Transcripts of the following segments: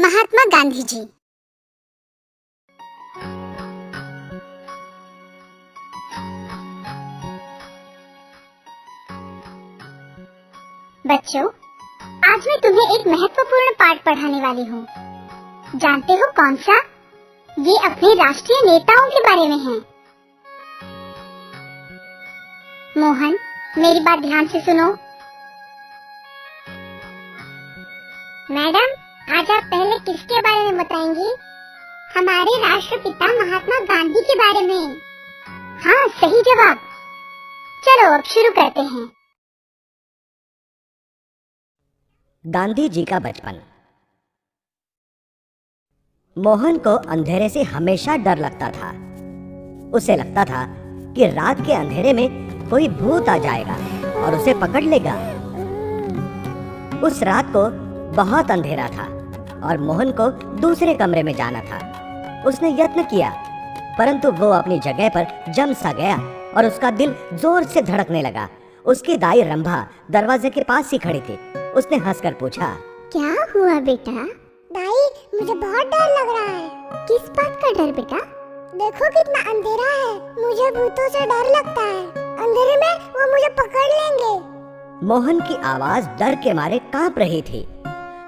महात्मा गांधी जी। बच्चों, आज मैं तुम्हें एक महत्वपूर्ण पाठ पढ़ाने वाली हूँ। जानते हो कौन सा? ये अपने राष्ट्रीय नेताओं के बारे में है। मोहन, मेरी बात ध्यान से सुनो। मैडम, आज आप पहले किसके बारे में बताएंगी? हमारे राष्ट्रपिता महात्मा गांधी के बारे में। हाँ, सही जवाब। चलो अब शुरू करते हैं। गांधी जी का बचपन। मोहन को अंधेरे से हमेशा डर लगता था। उसे लगता था कि रात के अंधेरे में कोई भूत आ जाएगा और उसे पकड़ लेगा। उस रात को बहुत अंधेरा था और मोहन को दूसरे कमरे में जाना था। उसने यत्न किया, परंतु वो अपनी जगह पर जम सा गया और उसका दिल जोर से धड़कने लगा। उसकी दाई रंभा दरवाजे के पास ही खड़ी थी। उसने हंसकर पूछा, क्या हुआ बेटा? दाई, मुझे बहुत डर लग रहा है। किस बात का डर बेटा? देखो कितना अंधेरा है, मुझे भूतों से डर लगता है। अंधेरे में वो मुझे पकड़ लेंगे। मोहन की आवाज डर के मारे कांप रही थी।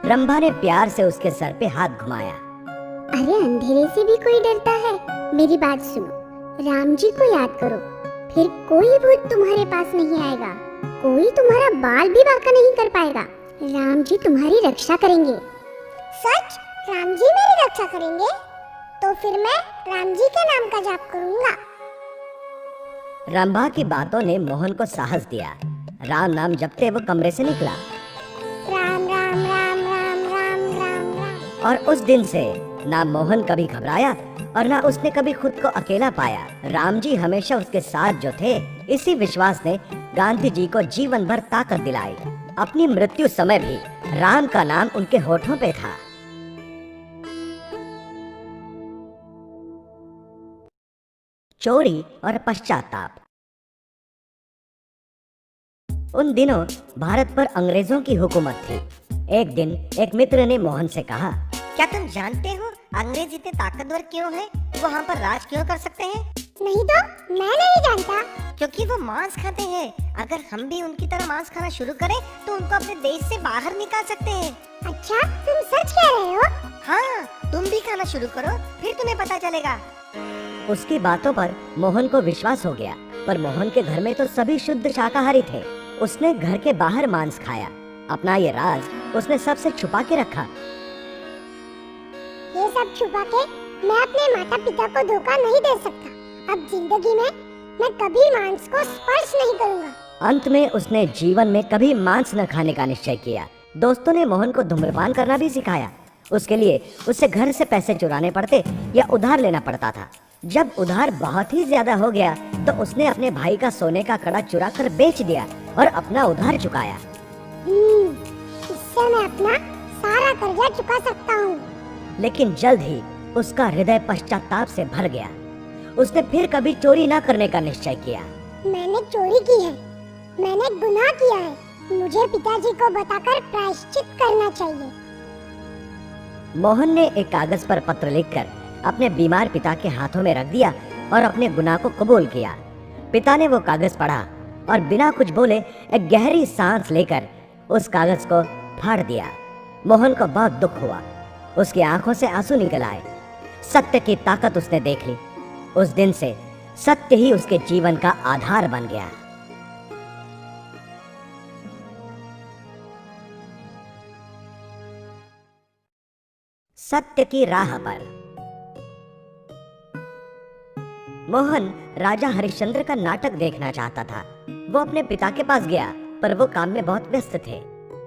रंभा ने प्यार से उसके सर पे हाथ घुमाया। अरे, अंधेरे से भी कोई डरता है? मेरी बात सुनो, राम जी को याद करो, फिर कोई भूत तुम्हारे पास नहीं आएगा। कोई तुम्हारा बाल भी बांका नहीं कर पाएगा। राम जी तुम्हारी रक्षा करेंगे। सच? राम जी मेरी रक्षा करेंगे? तो फिर मैं राम जी के नाम का जाप करूंगा। रंभा की बातों ने मोहन को साहस दिया। राम नाम जपते वो कमरे से निकला। राम राम राम राम राम राम राम। और उस दिन से ना मोहन कभी घबराया और ना उसने कभी खुद को अकेला पाया। राम जी हमेशा उसके साथ जो थे, इसी विश्वास ने गांधी जी को जीवन भर ताकत दिलाई। अपनी मृत्यु समय भी राम का नाम उनके होठों पे था। चोरी और पश्चाताप। उन दिनों भारत पर अंग्रेजों की हुकूमत थी। एक दिन एक मित्र ने मोहन से कहा, क्या तुम जानते हो अंग्रेज इतने ताकतवर क्यों हैं? वो हम पर राज क्यों कर सकते हैं? नहीं तो मैं नहीं जानता। क्योंकि वो मांस खाते हैं। अगर हम भी उनकी तरह मांस खाना शुरू करें तो उनको अपने देश से बाहर निकाल सकते हैं। अच्छा, तुम सच कह रहे हो? हाँ, तुम भी खाना शुरू करो, फिर तुम्हें पता चलेगा। उसकी बातों पर मोहन को विश्वास हो गया, पर मोहन के घर में तो सभी शुद्ध शाकाहारी थे। उसने घर के बाहर मांस खाया। अपना ये राज उसने सबसे छुपा के रखा। ये सब छुपा के मैं अपने माता पिता को धोखा नहीं दे सकता। अब जिंदगी में मैं कभी मांस को स्पर्श नहीं करूंगा। अंत में उसने जीवन में कभी मांस न खाने का निश्चय किया। दोस्तों ने मोहन को धूम्रपान करना भी सिखाया। उसके लिए उसे घर से पैसे चुराने पड़ते या उधार लेना पड़ता था। जब उधार बहुत ही ज्यादा हो गया तो उसने अपने भाई का सोने का कड़ा चुरा कर बेच दिया और अपना उधार चुकाया। इससे मैं अपना सारा कर्जा चुका सकता हूँ। लेकिन जल्द ही उसका हृदय पश्चाताप से भर गया। उसने फिर कभी चोरी न करने का निश्चय किया। मैंने चोरी की है, मैंने गुनाह किया है। मुझे पिताजी को बताकर प्रायश्चित करना चाहिए। मोहन ने एक कागज पर पत्र लिखकर अपने बीमार पिता के हाथों में रख दिया और अपने गुनाह को कबूल किया। पिता ने वो कागज पढ़ा और बिना कुछ बोले एक गहरी सांस लेकर उस कागज को फाड़ दिया। मोहन को बहुत दुख हुआ। उसकी आंखों से आंसू निकल आए। सत्य की ताकत उसने देख ली। उस दिन से सत्य ही उसके जीवन का आधार बन गया। सत्य की राह पर। मोहन राजा हरिश्चंद्र का नाटक देखना चाहता था। वो अपने पिता के पास गया, पर वो काम में बहुत व्यस्त थे।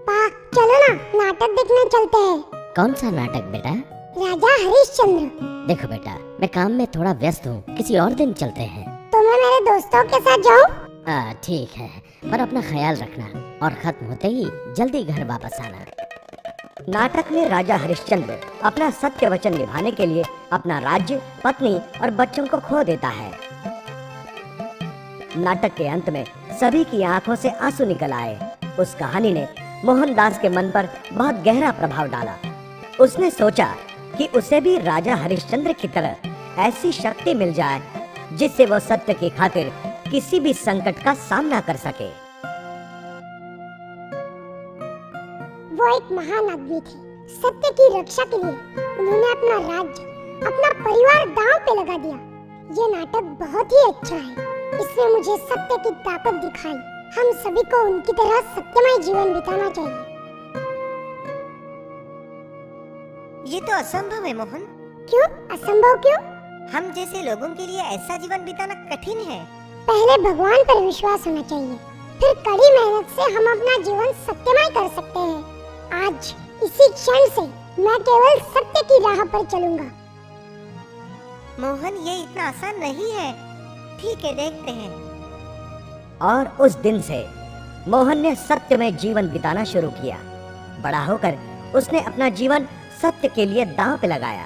पा, चलो ना, नाटक देखने चलते हैं। कौन सा नाटक बेटा? राजा हरिश्चंद्र। देखो बेटा, मैं काम में थोड़ा व्यस्त हूँ, किसी और दिन चलते हैं। तो मैं मेरे दोस्तों के साथ जाऊँ? ठीक है, पर अपना ख्याल रखना और खत्म होते ही जल्दी घर वापस आना। नाटक में राजा हरिश्चंद्र अपना सत्य वचन निभाने के लिए अपना राज्य, पत्नी और बच्चों को खो देता है। नाटक के अंत में सभी की आंखों से आंसू निकल आए। उस कहानी ने मोहनदास के मन पर बहुत गहरा प्रभाव डाला। उसने सोचा कि उसे भी राजा हरिश्चंद्र की तरह ऐसी शक्ति मिल जाए जिससे वो सत्य की खातिर किसी भी संकट का सामना कर सके। वो एक महान आदमी थे। सत्य की रक्षा के लिए उन्होंने अपना राज्य, अपना परिवार दांव पे लगा दिया। ये नाटक बहुत ही अच्छा है। इसने मुझे सत्य की ताकत दिखाई। हम सभी को उनकी तरह सत्यमय जीवन बिताना चाहिए। ये तो असंभव है मोहन। क्यों असंभव क्यों? हम जैसे लोगों के लिए ऐसा जीवन बिताना कठिन है। पहले भगवान पर विश्वास होना चाहिए, फिर कड़ी मेहनत से हम अपना जीवन सत्यमय कर सकते हैं। आज इसी क्षण से मैं केवल सत्य की राह पर चलूंगा। मोहन, ये इतना आसान नहीं है। ठीक है, देखते हैं। और उस दिन से मोहन ने सत्य में जीवन बिताना शुरू किया। बड़ा होकर उसने अपना जीवन सत्य के लिए दांव पे लगाया।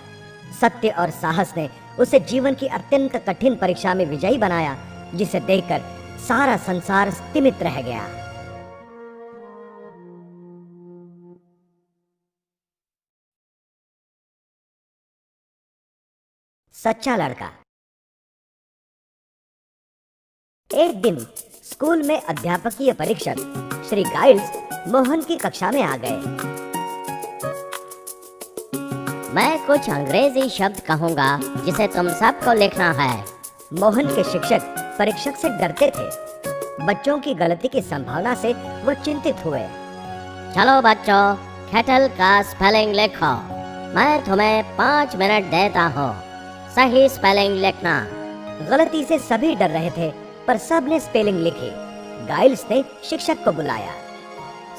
सत्य और साहस ने उसे जीवन की अत्यंत कठिन परीक्षा में विजयी बनाया, जिसे देखकर सारा संसार स्तिमित रह गया। सच्चा लड़का। एक दिन स्कूल में अध्यापकीय परीक्षक श्री गाइल्स मोहन की कक्षा में आ गए। मैं कुछ अंग्रेजी शब्द कहूँगा जिसे तुम सबको लिखना है। मोहन के शिक्षक परीक्षक से डरते थे। बच्चों की गलती की संभावना से वो चिंतित हुए। चलो बच्चों, केटल का स्पेलिंग लिखो। मैं तुम्हें 5 मिनट देता हूँ। सही स्पेलिंग लिखना। गलती से सभी डर रहे थे, पर सब ने स्पेलिंग लिखी। गाइल्स ने शिक्षक को बुलाया।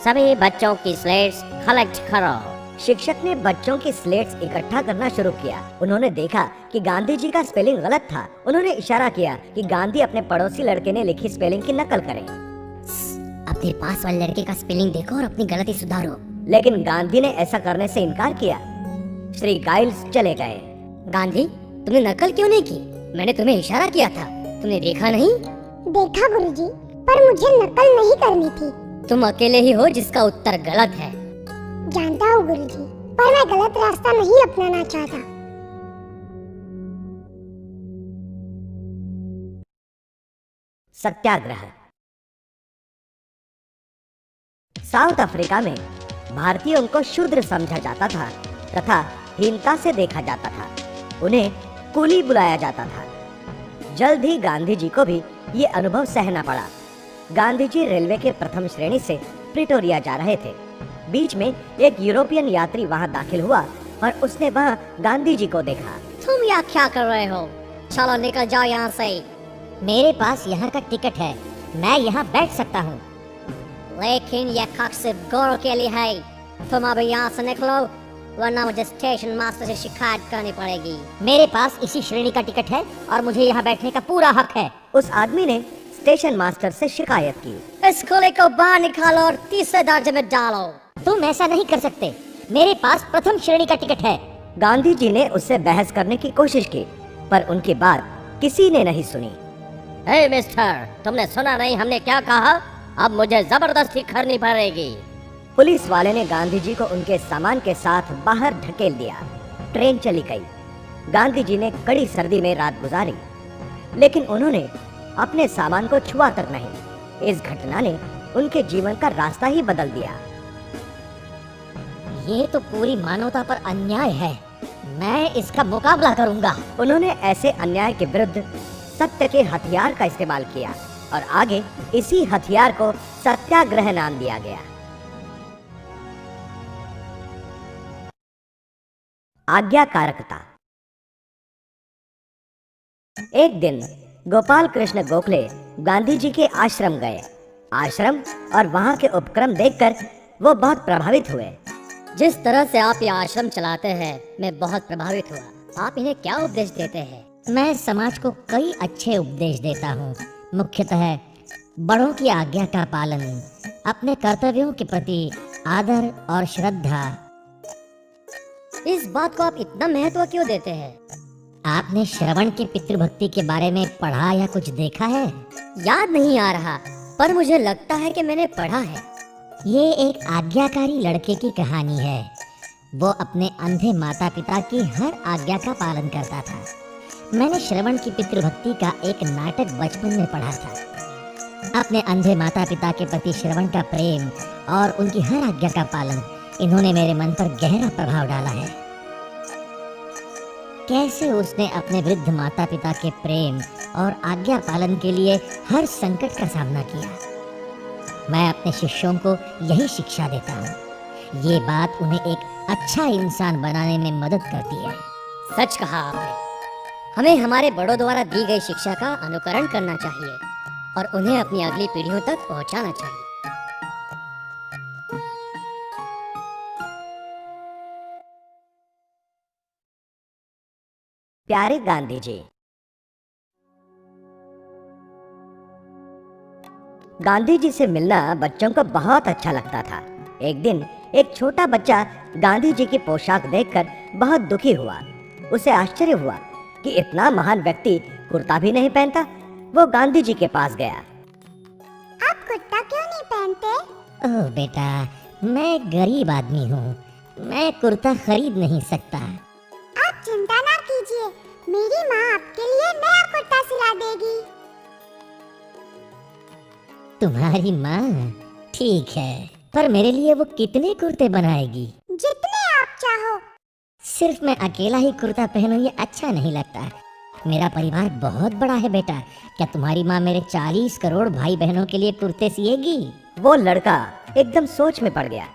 सभी बच्चों की स्लेट्स कलेक्ट करो। शिक्षक ने बच्चों की स्लेट्स इकट्ठा करना शुरू किया। उन्होंने देखा कि गांधी जी का स्पेलिंग गलत था। उन्होंने इशारा किया कि गांधी अपने पड़ोसी लड़के ने लिखी स्पेलिंग की नकल करें। अपने पास वाले लड़के का स्पेलिंग देखो और अपनी गलती सुधारो। लेकिन गांधी ने ऐसा करने से इनकार किया। श्री गाइल्स चले गए। गांधी, तुमने नकल क्यों नहीं की? मैंने तुम्हें इशारा किया था, तुमने देखा नहीं? देखा गुरुजी, पर मुझे नकल नहीं करनी थी। तुम अकेले ही हो जिसका उत्तर गलत है। जानता हूँ गुरुजी, पर मैं गलत रास्ता नहीं अपनाना चाहता। सत्याग्रह। साउथ अफ्रीका में भारतीयों को शूद्र समझा जाता था तथा हीनता से देखा जाता था। उन्हें कुली बुलाया जाता था। जल्द ही गांधी जी को भी ये अनुभव सहना पड़ा। गांधी जी रेलवे के प्रथम श्रेणी से प्रिटोरिया जा रहे थे। बीच में एक यूरोपियन यात्री वहां दाखिल हुआ और उसने वहां गांधी जी को देखा। तुम यहाँ क्या कर रहे हो? चलो निकल जाओ यहाँ से। मेरे पास यहाँ का टिकट है, मैं यहाँ बैठ सकता हूँ। लेकिन यह कक्ष सिर्फ गोरों के लिए है। तुम अभी यहाँ से निकलो, वरना मुझे स्टेशन मास्टर से शिकायत करनी पड़ेगी। मेरे पास इसी श्रेणी का टिकट है और मुझे यहाँ बैठने का पूरा हक है। उस आदमी ने स्टेशन मास्टर से शिकायत की। इस कुली को बाहर निकालो और 3रे दर्जे में डालो। तुम ऐसा नहीं कर सकते, मेरे पास प्रथम श्रेणी का टिकट है। गांधी जी ने उससे बहस करने की कोशिश की, पर उनकी बात किसी ने नहीं सुनी। हे मिस्टर, तुमने सुना नहीं हमने क्या कहा? अब मुझे जबरदस्ती करनी पड़ेगी। पुलिस वाले ने गांधी जी को उनके सामान के साथ बाहर ढकेल दिया। ट्रेन चली गई। गांधी जी ने कड़ी सर्दी में रात गुजारी, लेकिन उन्होंने अपने सामान को छुआ तक नहीं। इस घटना ने उनके जीवन का रास्ता ही बदल दिया। ये तो पूरी मानवता पर अन्याय है, मैं इसका मुकाबला करूंगा। उन्होंने ऐसे अन्याय के विरुद्ध सत्य के हथियार का इस्तेमाल किया और आगे इसी हथियार को सत्याग्रह नाम दिया गया। आज्ञाकारकता। एक दिन गोपाल कृष्ण गोखले गांधी जी के आश्रम गए। आश्रम और वहां के उपक्रम देखकर वो बहुत प्रभावित हुए। जिस तरह से आप ये आश्रम चलाते हैं, मैं बहुत प्रभावित हुआ। आप इन्हें क्या उपदेश देते हैं? मैं समाज को कई अच्छे उपदेश देता हूँ। मुख्यतः बड़ों की आज्ञा का पालन, अपने कर्तव्यों के प्रति आदर और श्रद्धा। इस बात को आप इतना महत्व क्यों देते हैं? आपने श्रवण की पितृभक्ति के बारे में पढ़ा या कुछ देखा है? याद नहीं आ रहा, पर मुझे लगता है कि मैंने पढ़ा है। ये एक आज्ञाकारी लड़के की कहानी है। वो अपने अंधे माता पिता की हर आज्ञा का पालन करता था। मैंने श्रवण की पितृभक्ति का एक नाटक बचपन में पढ़ा था। अपने अंधे माता पिता के प्रति श्रवण का प्रेम और उनकी हर आज्ञा का पालन, इन्होंने मेरे मन पर गहरा प्रभाव डाला है। कैसे उसने अपने वृद्ध माता पिता के प्रेम और आज्ञा पालन के लिए हर संकट का सामना किया। मैं अपने शिष्यों को यही शिक्षा देता हूँ। ये बात उन्हें एक अच्छा इंसान बनाने में मदद करती है। सच कहा आपने। हमें हमारे बड़ों द्वारा दी गई शिक्षा का अनुकरण करना चाहिए और उन्हें अपनी अगली पीढ़ियों तक पहुंचाना चाहिए। प्यारे गांधी जी। गांधी जी से मिलना बच्चों को बहुत अच्छा लगता था। एक दिन एक छोटा बच्चा गांधी जी की पोशाक देखकर बहुत दुखी हुआ। उसे आश्चर्य हुआ कि इतना महान व्यक्ति कुर्ता भी नहीं पहनता। वो गांधी जी के पास गया। आप कुर्ता क्यों नहीं पहनते? ओह बेटा, मैं गरीब आदमी हूँ, मैं कुर्ता खरीद नहीं सकता। आप चिंता ना कीजिए, मेरी माँ आपके लिए नया कुर्ता सिला देगी। तुम्हारी माँ? ठीक है, पर मेरे लिए वो कितने कुर्ते बनाएगी? जितने आप चाहो। सिर्फ मैं अकेला ही कुर्ता पहनूं ये अच्छा नहीं लगता। मेरा परिवार बहुत बड़ा है बेटा। क्या तुम्हारी माँ मेरे 40 करोड़ भाई बहनों के लिए कुर्ते सिएगी? वो लड़का एकदम सोच में पड़ गया।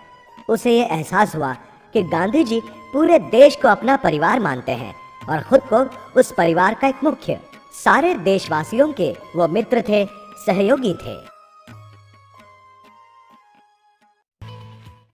उसे ये एहसास हुआ कि गांधी जी पूरे देश को अपना परिवार मानते हैं और खुद को उस परिवार का एक मुख्य। सारे देशवासियों के वो मित्र थे, सहयोगी थे।